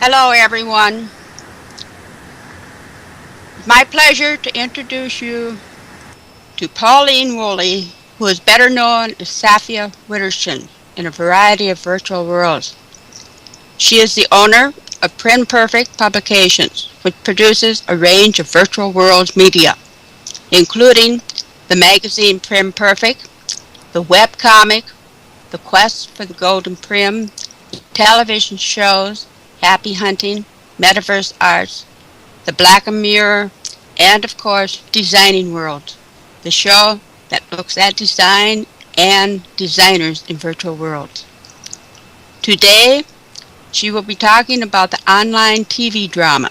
Hello, everyone. My pleasure to introduce you to Pauline Woolley, who is better known as Saffia Widdershins in a variety of virtual worlds. She is the owner of Print Perfect Publications, which produces a range of virtual worlds media, including the magazine Print Perfect, the webcomic, The Quest for the Golden Prim, television shows, Happy Hunting, Metaverse Arts, the Blackened Mirror, and of course, Designing Worlds, the show that looks at design and designers in virtual worlds. Today, she will be talking about the online TV drama,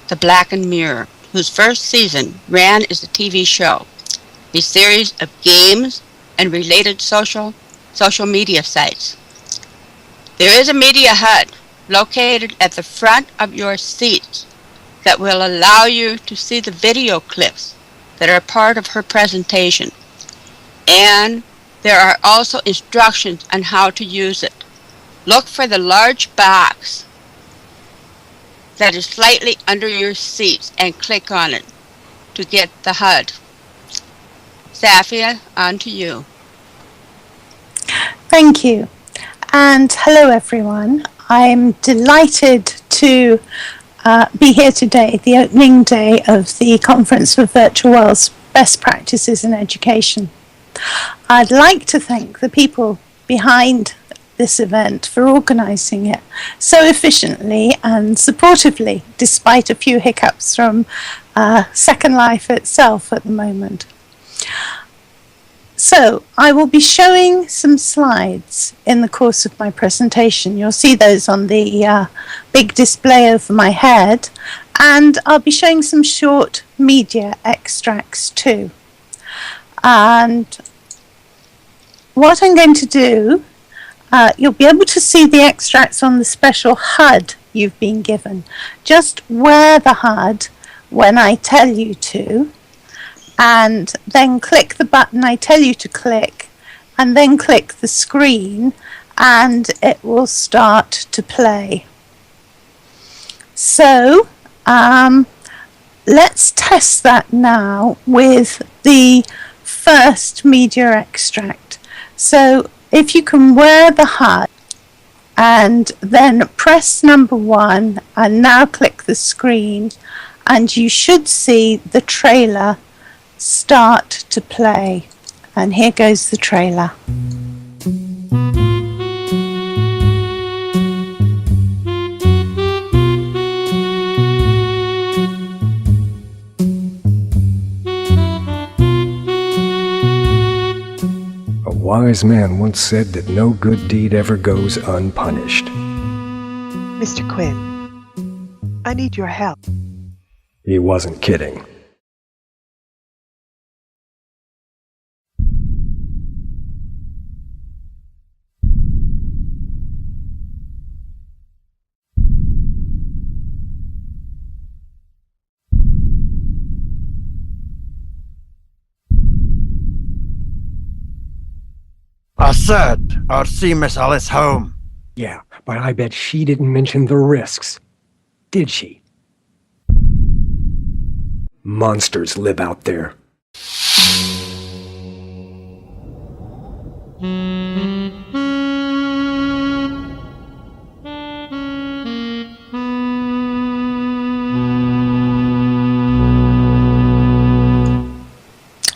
The Blackened Mirror, whose first season ran as a TV show, a series of games and related social media sites. There is a media HUD located at the front of your seats that will allow you to see the video clips that are part of her presentation. And there are also instructions on how to use it. Look for the large box that is slightly under your seats and click on it to get the HUD. Saffia, on to you. Thank you. And hello, everyone. I'm delighted to be here today, the opening day of the Conference for Virtual Worlds Best Practices in Education. I'd like to thank the people behind this event for organising it so efficiently and supportively, despite a few hiccups from Second Life itself at the moment. So I will be showing some slides in the course of my presentation. You'll see those on the big display over my head, and I'll be showing some short media extracts too. And what I'm going to do, you'll be able to see the extracts on the special HUD you've been given. Just wear the HUD when I tell you to, and then click the button I tell you to click, and then click the screen, and it will start to play. So let's test that now with the first media extract. So if you can wear the HUD and then press number 1 and now click the screen, and you should see the trailer start to play. And here goes the trailer. A wise man once said that no good deed ever goes unpunished. Mr. Quinn, I need your help. He wasn't kidding. I said I'd see Miss Alice home. Yeah, but I bet she didn't mention the risks. Did she? Monsters live out there.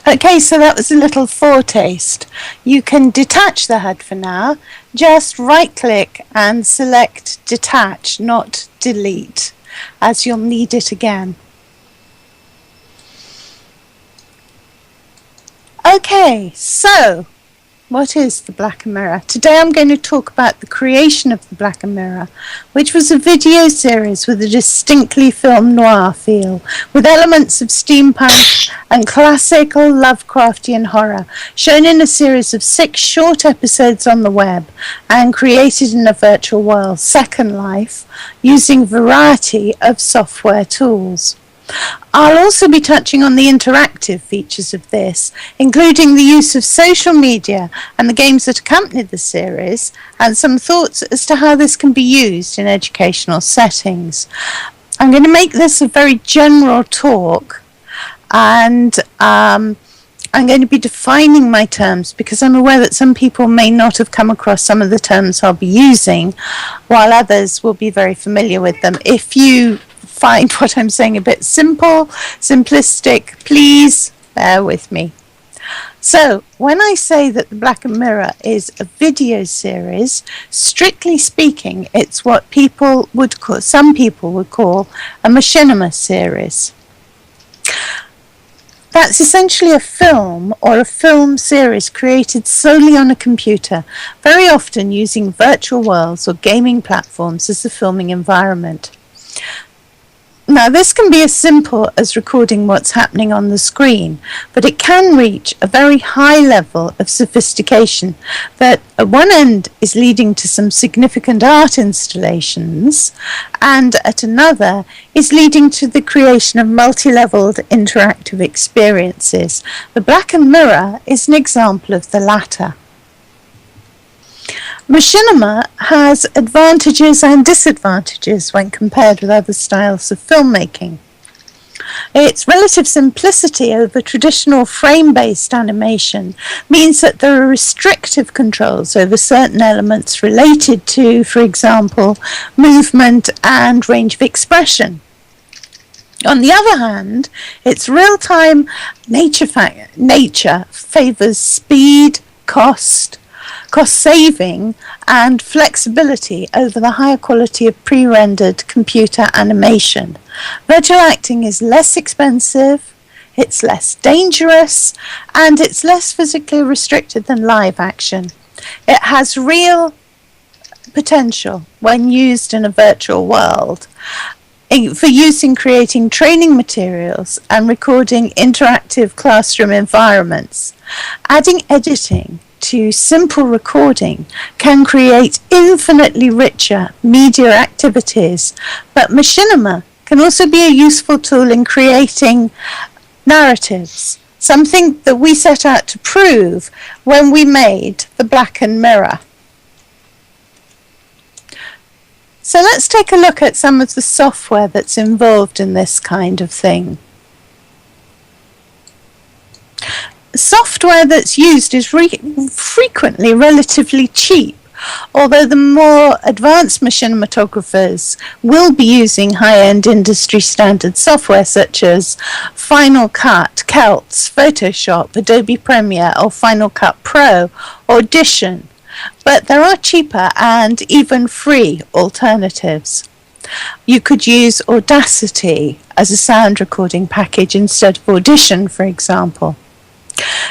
Okay, so that was a little foretaste. You can detach the HUD for now. Just right-click and select Detach, not Delete, as you'll need it again. Okay, so what is the Blackened Mirror? Today I'm going to talk about the creation of the Blackened Mirror, which was a video series with a distinctly film noir feel, with elements of steampunk and classical Lovecraftian horror, shown in a series of 6 short episodes on the web and created in a virtual world, Second Life, using a variety of software tools. I'll also be touching on the interactive features of this, including the use of social media and the games that accompany the series, and some thoughts as to how this can be used in educational settings. I'm going to make this a very general talk, and I'm going to be defining my terms because I'm aware that some people may not have come across some of the terms I'll be using, while others will be very familiar with them. If you find what I'm saying a bit simplistic, please bear with me. So, when I say that the Blackened Mirror is a video series, strictly speaking, it's what some people would call a Machinima series. That's essentially a film or a film series created solely on a computer, very often using virtual worlds or gaming platforms as the filming environment. Now, this can be as simple as recording what's happening on the screen, but it can reach a very high level of sophistication that at one end is leading to some significant art installations, and at another is leading to the creation of multi-leveled interactive experiences. The Blackened Mirror is an example of the latter. Machinima has advantages and disadvantages when compared with other styles of filmmaking. Its relative simplicity over traditional frame-based animation means that there are restrictive controls over certain elements related to, for example, movement and range of expression. On the other hand, its real-time nature favours speed, cost saving and flexibility over the higher quality of pre-rendered computer animation. Virtual acting is less expensive, it's less dangerous, and it's less physically restricted than live action. It has real potential when used in a virtual world for use in creating training materials and recording interactive classroom environments. Adding editing to simple recording can create infinitely richer media activities, but Machinima can also be a useful tool in creating narratives, something that we set out to prove when we made the Blackened Mirror. So let's take a look at some of the software that's involved in this kind of thing. Software that's used is frequently relatively cheap, although the more advanced machinimatographers will be using high-end industry standard software such as Final Cut, Celts, Photoshop, Adobe Premiere or Final Cut Pro, Audition, but there are cheaper and even free alternatives. You could use Audacity as a sound recording package instead of Audition, for example.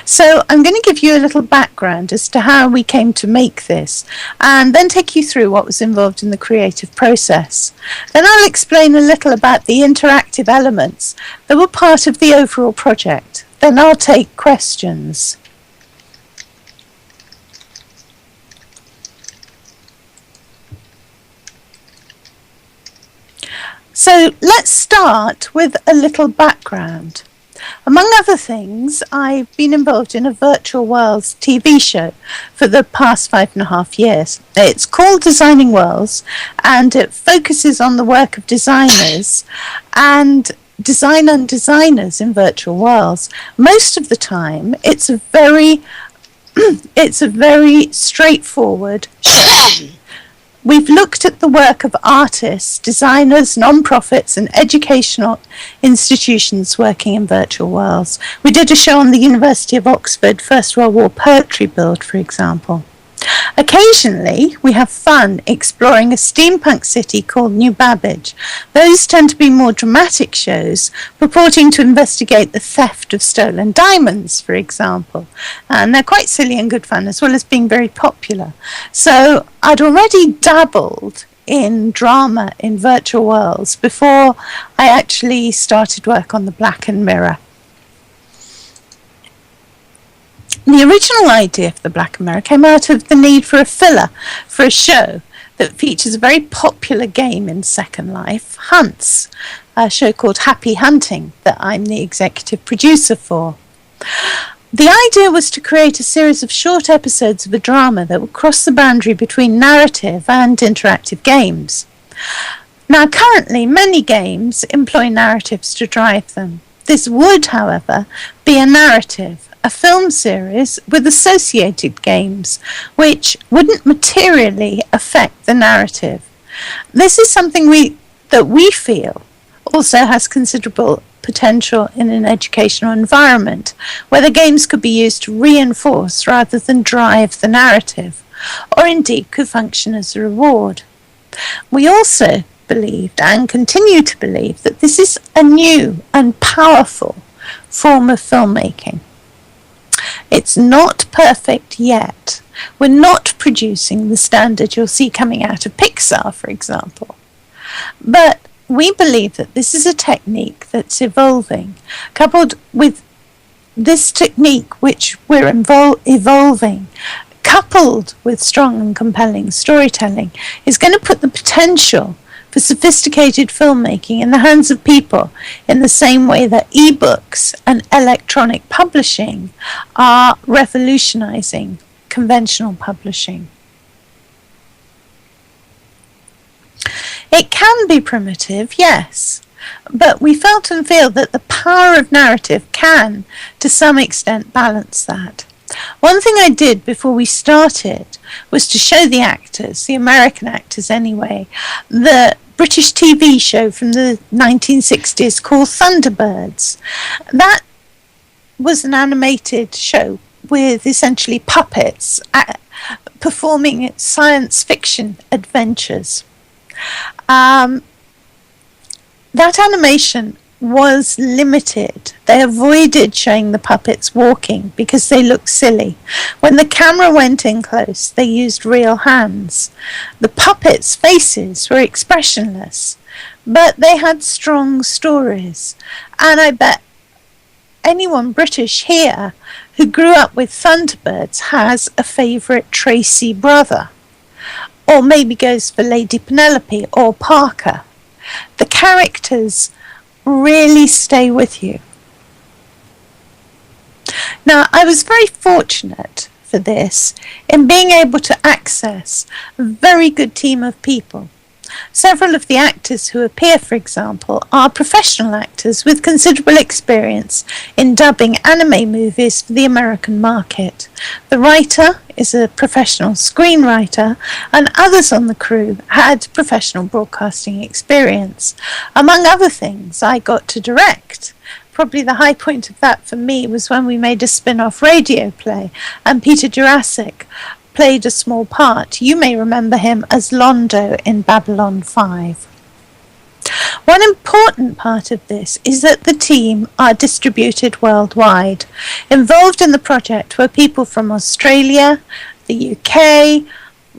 So I'm going to give you a little background as to how we came to make this, and then take you through what was involved in the creative process. Then I'll explain a little about the interactive elements that were part of the overall project. Then I'll take questions. So let's start with a little background. Among other things, I've been involved in a virtual worlds TV show for the past 5.5 years. It's called Designing Worlds, and it focuses on the work of designers and designers in virtual worlds. Most of the time, it's a very straightforward show. We've looked at the work of artists, designers, non-profits and educational institutions working in virtual worlds. We did a show on the University of Oxford First World War poetry build, for example. Occasionally, we have fun exploring a steampunk city called New Babbage. Those tend to be more dramatic shows, purporting to investigate the theft of stolen diamonds, for example. And they're quite silly and good fun, as well as being very popular. So I'd already dabbled in drama in virtual worlds before I actually started work on the Blackened Mirror. The original idea for the Blackened Mirror came out of the need for a filler for a show that features a very popular game in Second Life, Hunts, a show called Happy Hunting that I'm the executive producer for. The idea was to create a series of short episodes of a drama that would cross the boundary between narrative and interactive games. Now, currently, many games employ narratives to drive them. This would, however, be a narrative, a film series with associated games, which wouldn't materially affect the narrative. This is something that we feel also has considerable potential in an educational environment, where the games could be used to reinforce rather than drive the narrative, or indeed could function as a reward. We also believed and continue to believe that this is a new and powerful form of filmmaking. It's not perfect yet. We're not producing the standard you'll see coming out of Pixar, for example. But we believe that this is a technique that's evolving, coupled with this technique which we're evolving, coupled with strong and compelling storytelling, is going to put the potential for sophisticated filmmaking in the hands of people in the same way that ebooks and electronic publishing are revolutionizing conventional publishing. It can be primitive, yes, but we felt and feel that the power of narrative can, to some extent, balance that. One thing I did before we started was to show the actors, the American actors anyway, the British TV show from the 1960s called Thunderbirds. That was an animated show with essentially puppets performing science fiction adventures. That animation was limited. They avoided showing the puppets walking because they looked silly. When the camera went in close, they used real hands. The puppets' faces were expressionless, but they had strong stories. And I bet anyone British here who grew up with Thunderbirds has a favourite Tracy brother, or maybe goes for Lady Penelope or Parker. The characters really stay with you. Now, I was very fortunate for this in being able to access a very good team of people. Several of the actors who appear, for example, are professional actors with considerable experience in dubbing anime movies for the American market. The writer is a professional screenwriter, and others on the crew had professional broadcasting experience. Among other things, I got to direct. Probably the high point of that for me was when we made a spin-off radio play, and Peter Jurassic played a small part. You may remember him as Londo in Babylon 5. One important part of this is that the team are distributed worldwide. Involved in the project were people from Australia, the UK,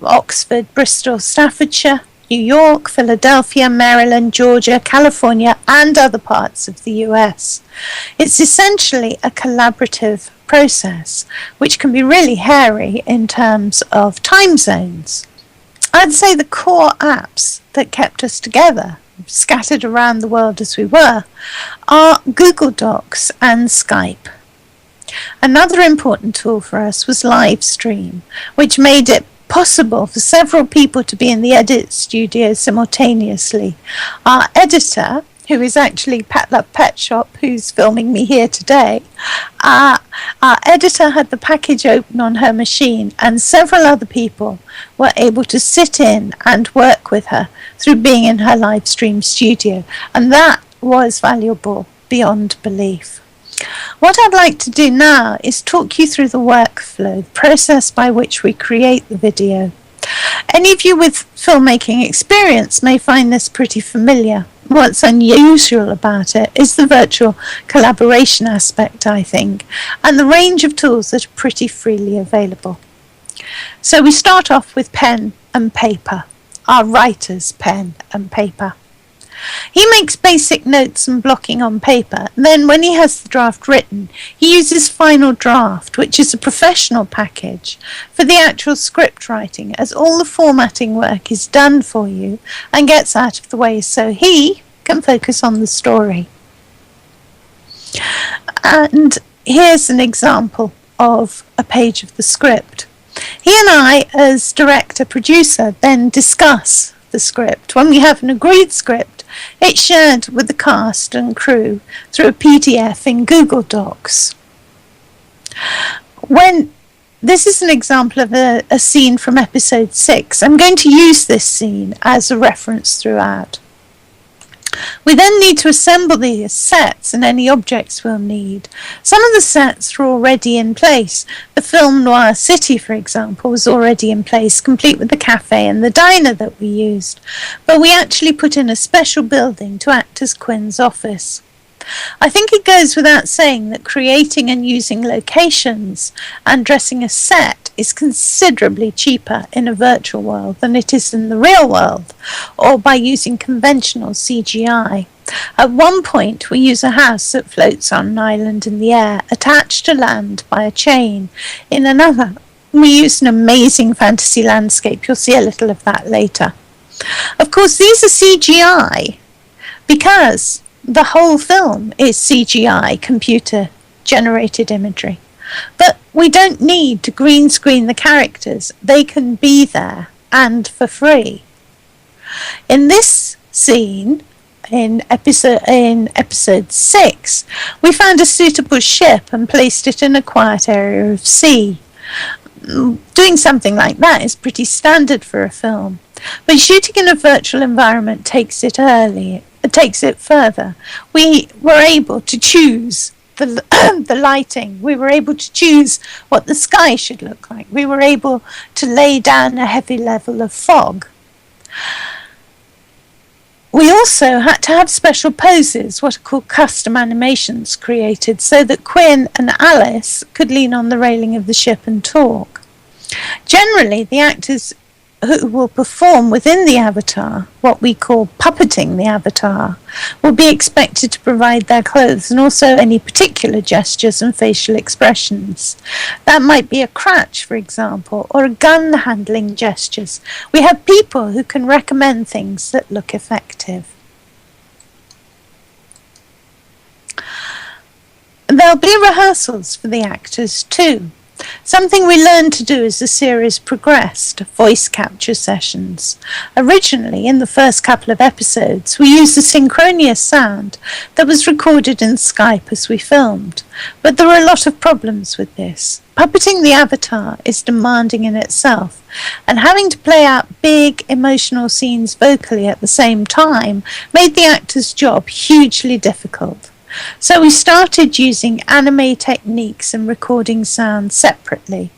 Oxford, Bristol, Staffordshire, New York, Philadelphia, Maryland, Georgia, California, and other parts of the US. It's essentially a collaborative process, which can be really hairy in terms of time zones. I'd say the core apps that kept us together, scattered around the world as we were, are Google Docs and Skype. Another important tool for us was Livestream, which made it possible for several people to be in the edit studio simultaneously. Our editor, who is actually Pat Love Pet Shop, who's filming me here today, our editor had the package open on her machine, and several other people were able to sit in and work with her through being in her live stream studio, and that was valuable beyond belief. What I'd like to do now is talk you through the workflow, the process by which we create the video. Any of you with filmmaking experience may find this pretty familiar. What's unusual about it is the virtual collaboration aspect, I think, and the range of tools that are pretty freely available. So we start off with pen and paper, our writer's pen and paper. He makes basic notes and blocking on paper. Then when he has the draft written, he uses Final Draft, which is a professional package, for the actual script writing, as all the formatting work is done for you and gets out of the way so he can focus on the story. And here's an example of a page of the script. He and I, as director-producer, then discuss the script. When we have an agreed script, it's shared with the cast and crew through a PDF in Google Docs. This is an example of a scene from episode 6. I'm going to use this scene as a reference throughout. We then need to assemble the sets and any objects we'll need. Some of the sets are already in place. The film Noir City, for example, was already in place, complete with the cafe and the diner that we used. But we actually put in a special building to act as Quinn's office. I think it goes without saying that creating and using locations and dressing a set is considerably cheaper in a virtual world than it is in the real world, or by using conventional CGI. At one point, we use a house that floats on an island in the air, attached to land by a chain. In another, we use an amazing fantasy landscape. You'll see a little of that later. Of course, these are CGI because the whole film is CGI, computer-generated imagery. But we don't need to green screen the characters. They can be there, and for free. In this scene, in episode 6, we found a suitable ship and placed it in a quiet area of sea. Doing something like that is pretty standard for a film. But shooting in a virtual environment takes it further. We were able to choose the lighting. We were able to choose what the sky should look like. We were able to lay down a heavy level of fog. We also had to have special poses, what are called custom animations, created so that Quinn and Alice could lean on the railing of the ship and talk. Generally, the actors who will perform within the avatar, what we call puppeting the avatar, will be expected to provide their clothes and also any particular gestures and facial expressions. That might be a crouch, for example, or a gun handling gestures. We have people who can recommend things that look effective. There'll be rehearsals for the actors too. Something we learned to do as the series progressed, voice capture sessions. Originally, in the first couple of episodes, we used the synchronous sound that was recorded in Skype as we filmed. But there were a lot of problems with this. Puppeting the avatar is demanding in itself, and having to play out big emotional scenes vocally at the same time made the actor's job hugely difficult. So we started using anime techniques and recording sound separately.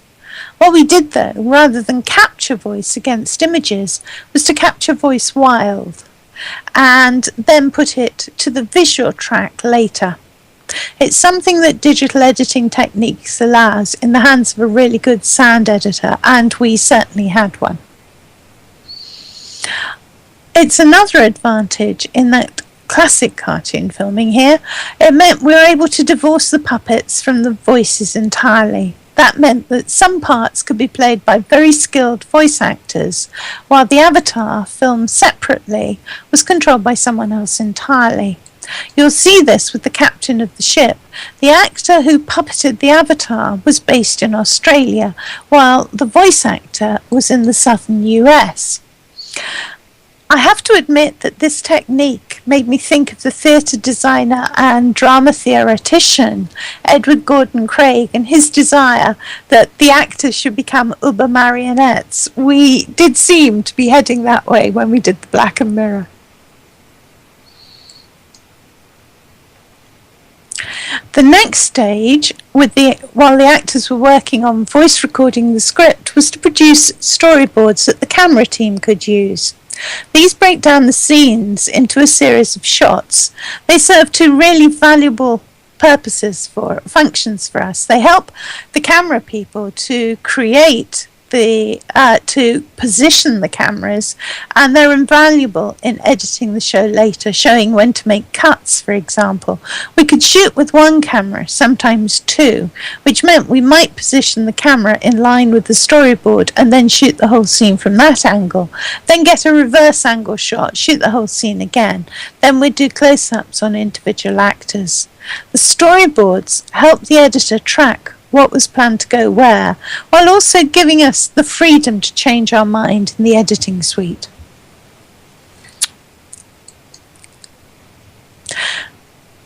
What we did though, rather than capture voice against images, was to capture voice wild and then put it to the visual track later. It's something that digital editing techniques allows in the hands of a really good sound editor, and we certainly had one. It's another advantage in that classic cartoon filming here, it meant we were able to divorce the puppets from the voices entirely. That meant that some parts could be played by very skilled voice actors, while the avatar, filmed separately, was controlled by someone else entirely. You'll see this with the captain of the ship. The actor who puppeted the avatar was based in Australia, while the voice actor was in the southern US. I have to admit that this technique made me think of the theatre designer and drama theoretician Edward Gordon Craig and his desire that the actors should become uber marionettes. We did seem to be heading that way when we did the Blackened Mirror. The next stage, while the actors were working on voice recording the script, was to produce storyboards that the camera team could use. These break down the scenes into a series of shots. They serve two really valuable functions for us. They help the camera people to create to position the cameras, and they're invaluable in editing the show later, showing when to make cuts, for example. We could shoot with one camera, sometimes two, which meant we might position the camera in line with the storyboard and then shoot the whole scene from that angle, then get a reverse angle shot, shoot the whole scene again. Then we'd do close-ups on individual actors. The storyboards help the editor track what was planned to go where, while also giving us the freedom to change our mind in the editing suite.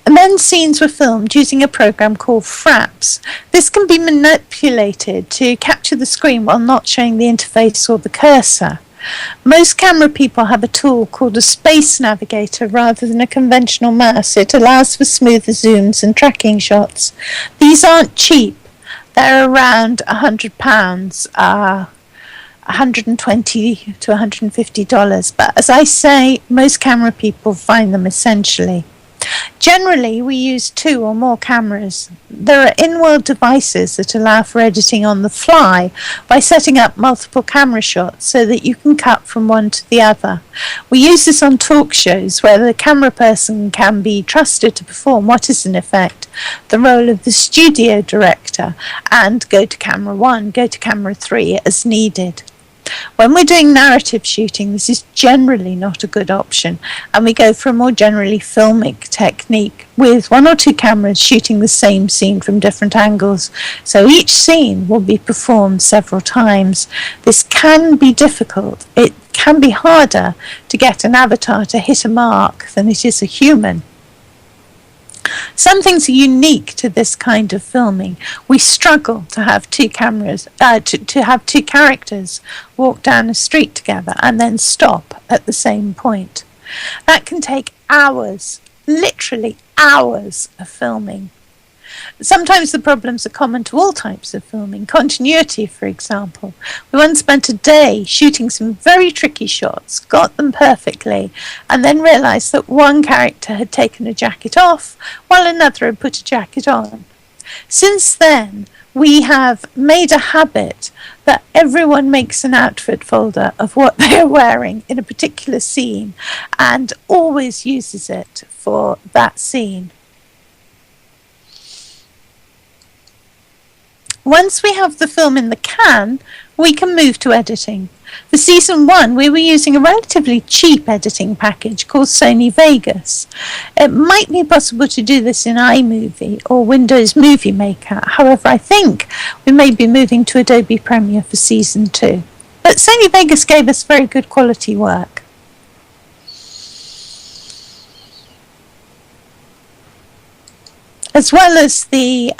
And then scenes were filmed using a program called Fraps. This can be manipulated to capture the screen while not showing the interface or the cursor. Most camera people have a tool called a space navigator rather than a conventional mouse. It allows for smoother zooms and tracking shots. These aren't cheap. They're around £100, $120 to $150. But as I say, most camera people find them essentially. Generally, we use 2 or more cameras. There are in-world devices that allow for editing on the fly by setting up multiple camera shots so that you can cut from one to the other. We use this on talk shows where the camera person can be trusted to perform what is in effect the role of the studio director and go to camera 1, go to camera 3 as needed. When we're doing narrative shooting, this is generally not a good option, and we go for a more generally filmic technique with 1 or 2 cameras shooting the same scene from different angles, so each scene will be performed several times. This can be difficult. It can be harder to get an avatar to hit a mark than it is a human. Some things are unique to this kind of filming. We struggle to have 2 cameras, to have 2 characters walk down a street together and then stop at the same point. That can take hours, literally hours of filming. Sometimes the problems are common to all types of filming. Continuity, for example. We once spent a day shooting some very tricky shots, got them perfectly, and then realised that one character had taken a jacket off while another had put a jacket on. Since then, we have made a habit that everyone makes an outfit folder of what they are wearing in a particular scene and always uses it for that scene. Once we have the film in the can, we can move to editing. For season 1, we were using a relatively cheap editing package called Sony Vegas. It might be possible to do this in iMovie or Windows Movie Maker. However, I think we may be moving to Adobe Premiere for season 2. But Sony Vegas gave us very good quality work. As well as the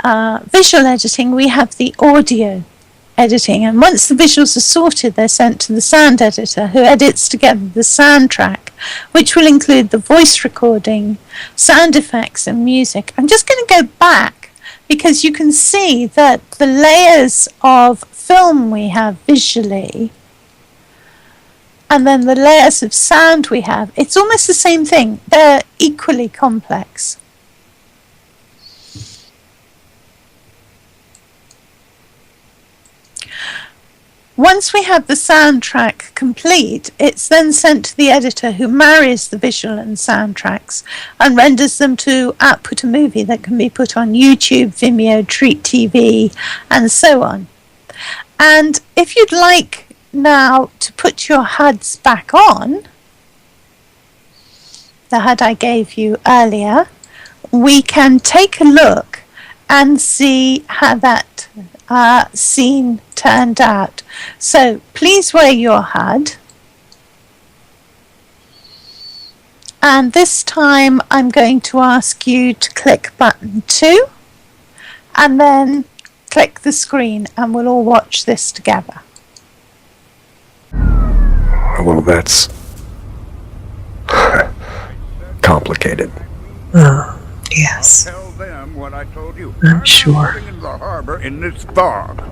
visual editing, we have the audio editing. And once the visuals are sorted, they're sent to the sound editor, who edits together the soundtrack, which will include the voice recording, sound effects, and music. I'm just going to go back because you can see that the layers of film we have visually and then the layers of sound we have, it's almost the same thing. They're equally complex. Once we have the soundtrack complete, it's then sent to the editor, who marries the visual and soundtracks and renders them to output a movie that can be put on YouTube, Vimeo, Treat TV, and so on. And if you'd like now to put your HUDs back on, the HUD I gave you earlier, we can take a look and see how that scene turned out. So please wear your HUD, and this time I'm going to ask you to click button 2 and then click the screen, and we'll all watch this together. Well, that's complicated. Oh, yes. Tell them what I told you. I'm sure. In the harbor in this fog.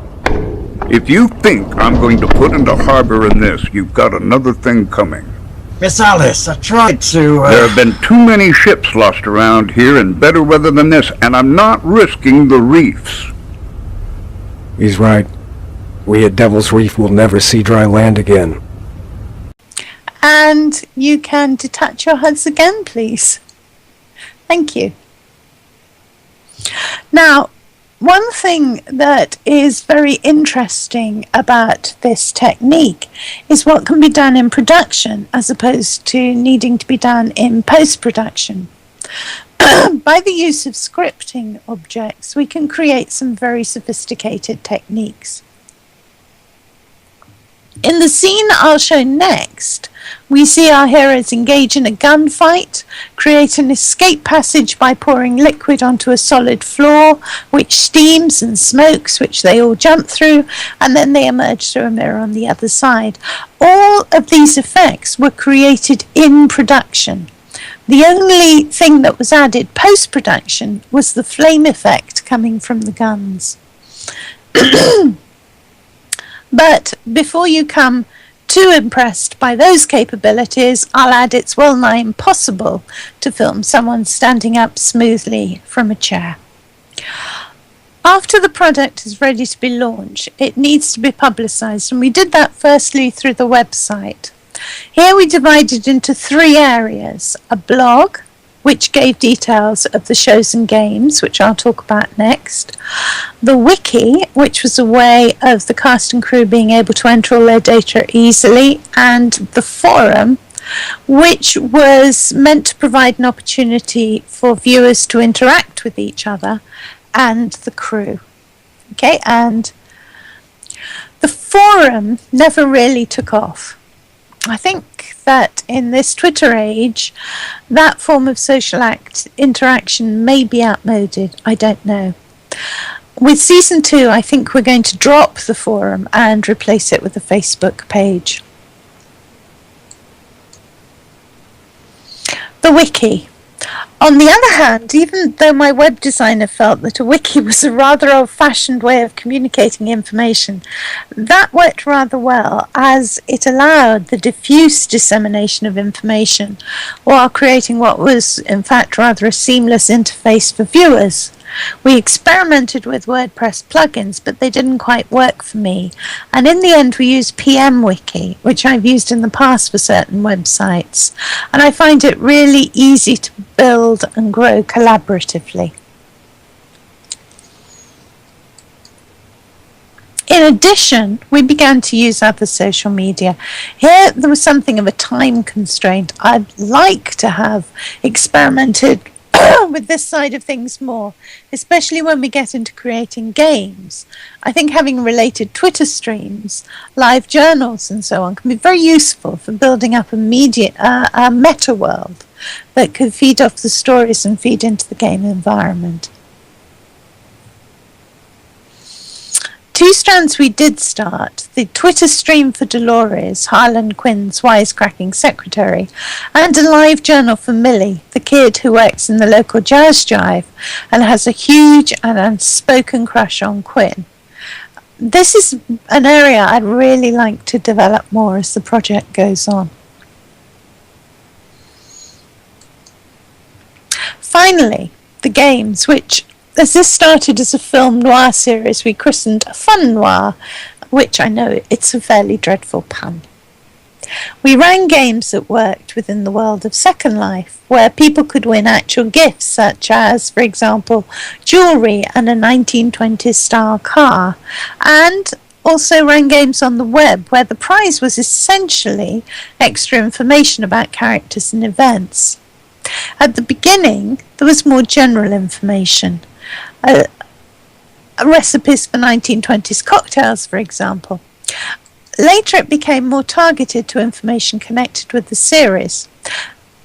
If you think I'm going to put in the harbor in this, you've got another thing coming. Miss Alice, I tried to, There have been too many ships lost around here in better weather than this, and I'm not risking the reefs. He's right. We at Devil's Reef will never see dry land again. And you can detach your HUDs again, please. Thank you. Now, one thing that is very interesting about this technique is what can be done in production as opposed to needing to be done in post-production. By the use of scripting objects, we can create some very sophisticated techniques. In the scene I'll show next, we see our heroes engage in a gunfight, create an escape passage by pouring liquid onto a solid floor, which steams and smokes, which they all jump through, and then they emerge through a mirror on the other side. All of these effects were created in production. The only thing that was added post-production was the flame effect coming from the guns. But before you come too impressed by those capabilities, I'll add it's well nigh impossible to film someone standing up smoothly from a chair. After the product is ready to be launched, it needs to be publicised, and we did that firstly through the website. Here we divided into 3 areas: a blog, which gave details of the shows and games, which I'll talk about next; the wiki, which was a way of the cast and crew being able to enter all their data easily; and the forum, which was meant to provide an opportunity for viewers to interact with each other and the crew. Okay, and the forum never really took off. I think that in this Twitter age, that form of social interaction may be outmoded. I don't know. With Season 2, I think we're going to drop the forum and replace it with a Facebook page. The wiki. On the other hand, even though my web designer felt that a wiki was a rather old-fashioned way of communicating information, that worked rather well, as it allowed the diffuse dissemination of information while creating what was, in fact, rather a seamless interface for viewers. We experimented with WordPress plugins, but they didn't quite work for me. And in the end, we used PMWiki, which I've used in the past for certain websites. And I find it really easy to build and grow collaboratively. In addition, we began to use other social media. Here, there was something of a time constraint. I'd like to have experimented with this side of things more, especially when we get into creating games. I think having related Twitter streams, live journals and so on can be very useful for building up a meta world that could feed off the stories and feed into the game environment. 2 strands we did start: the Twitter stream for Dolores, Harlan Quinn's wisecracking secretary, and a live journal for Millie, the kid who works in the local jazz jive and has a huge and unspoken crush on Quinn. This is an area I'd really like to develop more as the project goes on. Finally, the games, which, as this started as a film noir series, we christened Fun Noir, which I know it's a fairly dreadful pun. We ran games that worked within the world of Second Life, where people could win actual gifts, such as, for example, jewellery and a 1920s style car, and also ran games on the web, where the prize was essentially extra information about characters and events. At the beginning, there was more general information. Recipes for 1920s cocktails, for example. Later it became more targeted to information connected with the series.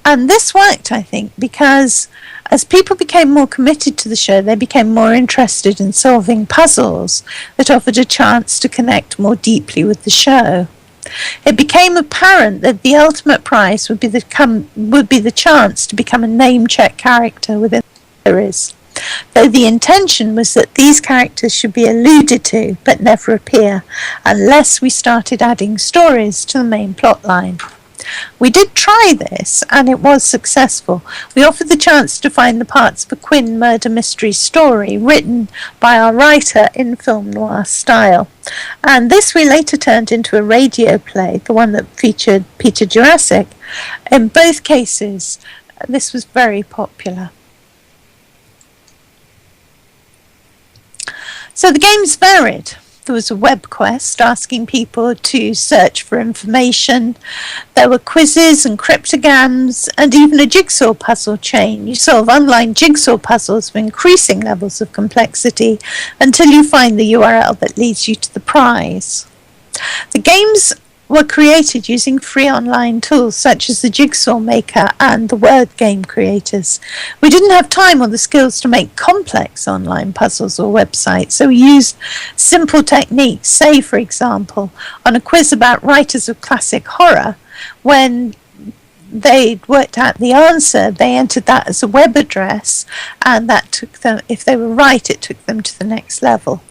And this worked, I think, because as people became more committed to the show, they became more interested in solving puzzles that offered a chance to connect more deeply with the show. It became apparent that the ultimate prize would be the chance to become a name-check character within the series, though the intention was that these characters should be alluded to but never appear unless we started adding stories to the main plot line. We did try this, and it was successful. We offered the chance to find the parts of a Quinn murder mystery story written by our writer in film noir style. And this we later turned into a radio play, the one that featured Peter Jurassic. In both cases, this was very popular. So the games varied. There was a web quest asking people to search for information. There were quizzes and cryptograms and even a jigsaw puzzle chain. You solve online jigsaw puzzles with increasing levels of complexity until you find the URL that leads you to the prize. The games were created using free online tools such as the Jigsaw Maker and the Word Game creators. We didn't have time or the skills to make complex online puzzles or websites, so we used simple techniques. Say, for example, on a quiz about writers of classic horror, when they'd worked out the answer, they entered that as a web address, and that took them, if they were right, it took them to the next level.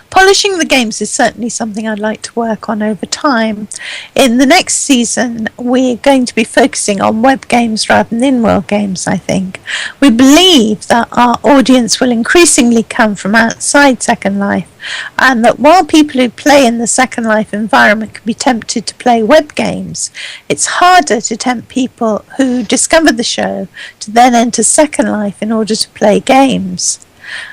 Polishing the games is certainly something I'd like to work on over time. In the next season, we're going to be focusing on web games rather than in-world games, I think. We believe that our audience will increasingly come from outside Second Life, and that while people who play in the Second Life environment can be tempted to play web games, it's harder to tempt people who discover the show to then enter Second Life in order to play games.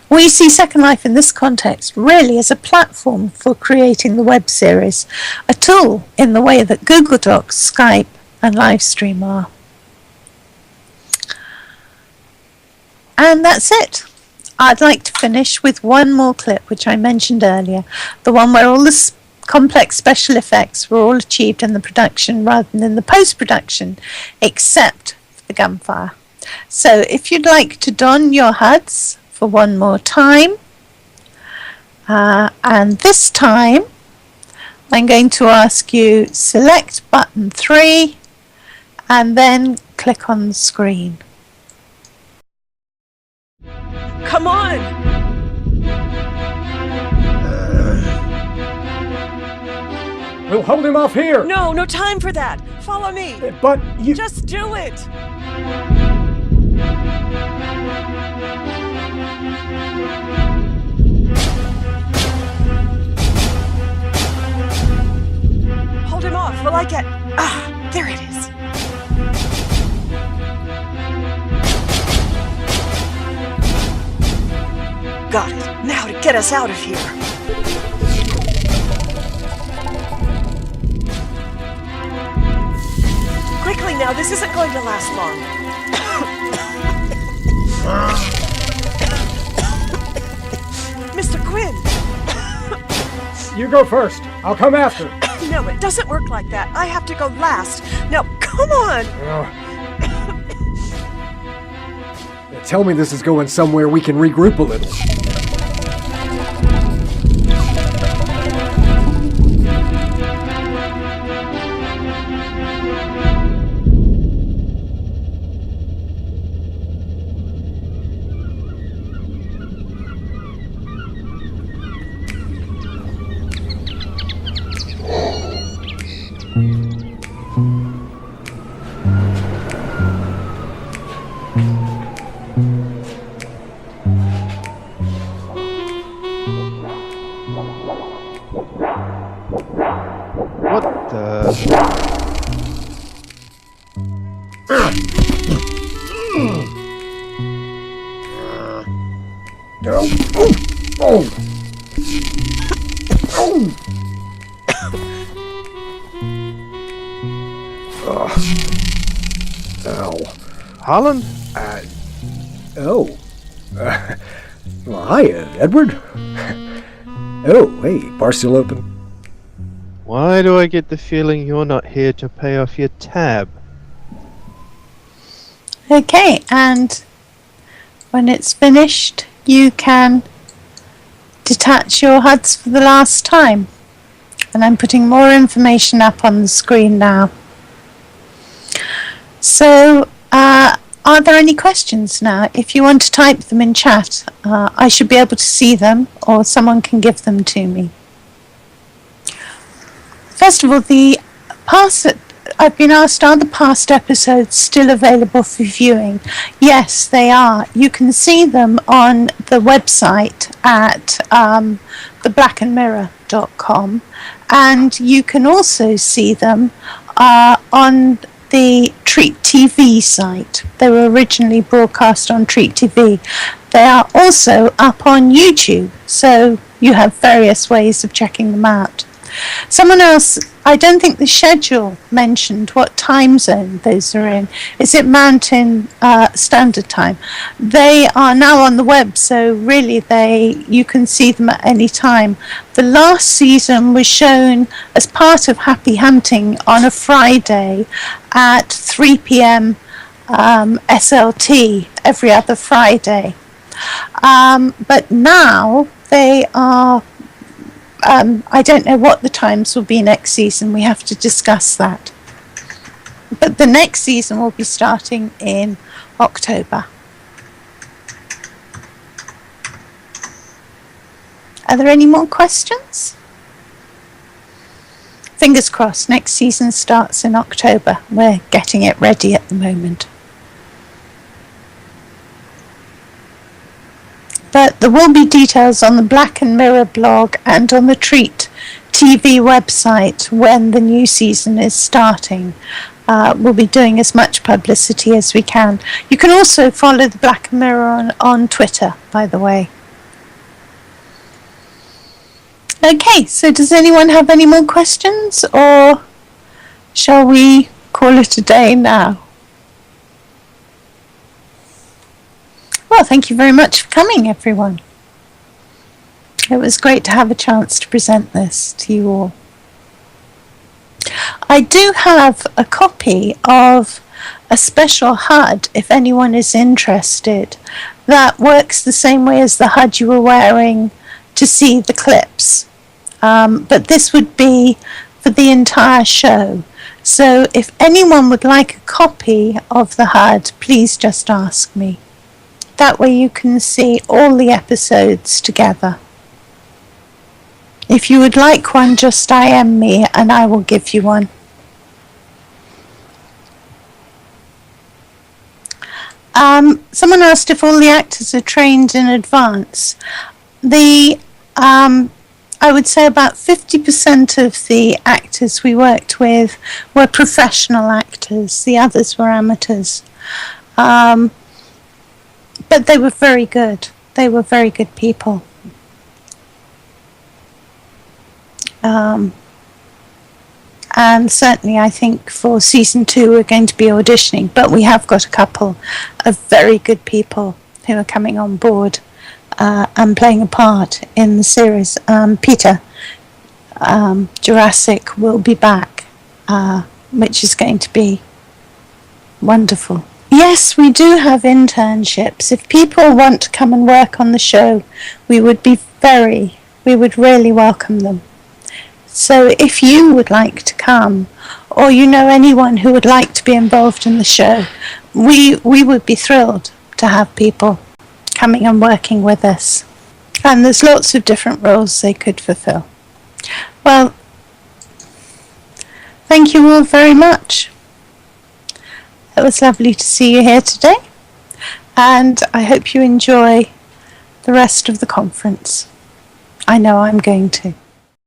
We see Second Life in this context really as a platform for creating the web series, a tool in the way that Google Docs, Skype and Livestream are. And that's it. I'd like to finish with one more clip which I mentioned earlier, the one where all the complex special effects were all achieved in the production rather than in the post-production, except for the gunfire. So if you'd like to don your HUDs for one more time, and this time I'm going to ask you select button 3 and then click on the screen. Come on! We'll hold him off here! No, no time for that! Follow me! But you... Just do it! Hold him off while I get... Ah, there it is. Got it. Now to get us out of here. Quickly now, this isn't going to last long. Mr. Quinn! You go first. I'll come after. No, it doesn't work like that. I have to go last. Now, come on! Tell me this is going somewhere we can regroup a little. Holland? Well, hi, Edward. Oh, hey, bar still open? Why do I get the feeling you're not here to pay off your tab? Okay, and when it's finished, you can detach your HUDs for the last time. And I'm putting more information up on the screen now. So, are there any questions now? If you want to type them in chat, I should be able to see them, or someone can give them to me. First of all, the I've been asked, are the past episodes still available for viewing? Yes, they are. You can see them on the website at theblackandmirror.com, and you can also see them on the Treat TV site. They were originally broadcast on Treat TV. They are also up on YouTube, so you have various ways of checking them out. Someone else, I don't think the schedule mentioned what time zone those are in. Is it Mountain Standard Time? They are now on the web, so really you can see them at any time. The last season was shown as part of Happy Hunting on a Friday at 3 p.m. SLT every other Friday. But now they are, I don't know what the times will be next season. We have to discuss that. But the next season will be starting in October. Are there any more questions? Fingers crossed, next season starts in October. We're getting it ready at the moment. But there will be details on the Blackened Mirror blog and on the Treat TV website when the new season is starting. We'll be doing as much publicity as we can. You can also follow the Blackened Mirror on Twitter, by the way. Okay, so does anyone have any more questions, or shall we call it a day now? Well, thank you very much for coming, everyone. It was great to have a chance to present this to you all. I do have a copy of a special HUD, if anyone is interested, that works the same way as the HUD you were wearing to see the clips. But this would be for the entire show. So if anyone would like a copy of the HUD, please just ask me. That way you can see all the episodes together. If you would like one, just IM me and I will give you one. Someone asked if all the actors are trained in advance. I would say about 50% of the actors we worked with were professional actors. The others were amateurs. But they were very good. They were very good people. And certainly I think for season 2 we're going to be auditioning, but we have got a couple of very good people who are coming on board and playing a part in the series. Peter Jurassic will be back, which is going to be wonderful. Yes, we do have internships. If people want to come and work on the show, we would really welcome them. So if you would like to come, or you know anyone who would like to be involved in the show, we would be thrilled to have people coming and working with us. And there's lots of different roles they could fulfill. Well, thank you all very much. It was lovely to see you here today, and I hope you enjoy the rest of the conference. I know I'm going to.